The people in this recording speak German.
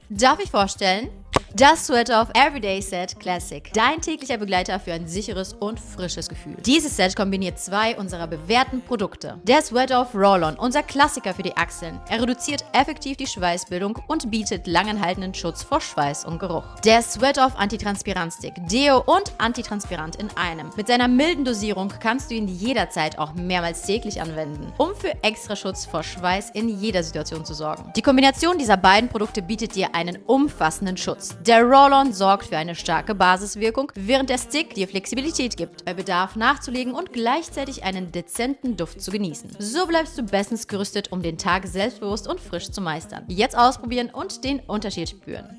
Darf ich vorstellen? Das Sweat-Off Everyday Set Classic. Dein täglicher Begleiter für ein sicheres und frisches Gefühl. Dieses Set kombiniert zwei unserer bewährten Produkte. Der Sweat-Off Roll-On, unser Klassiker für die Achseln. Er reduziert effektiv die Schweißbildung und bietet langanhaltenden Schutz vor Schweiß und Geruch. Der Sweat-Off Antitranspirant-Stick. Deo und Antitranspirant in einem. Mit seiner milden Dosierung kannst du ihn jederzeit auch mehrmals täglich anwenden, um für extra Schutz vor Schweiß in jeder Situation zu sorgen. Die Kombination dieser beiden Produkte bietet dir einen umfassenden Schutz. Der Roll-On sorgt für eine starke Basiswirkung, während der Stick dir Flexibilität gibt, bei Bedarf nachzulegen und gleichzeitig einen dezenten Duft zu genießen. So bleibst du bestens gerüstet, um den Tag selbstbewusst und frisch zu meistern. Jetzt ausprobieren und den Unterschied spüren.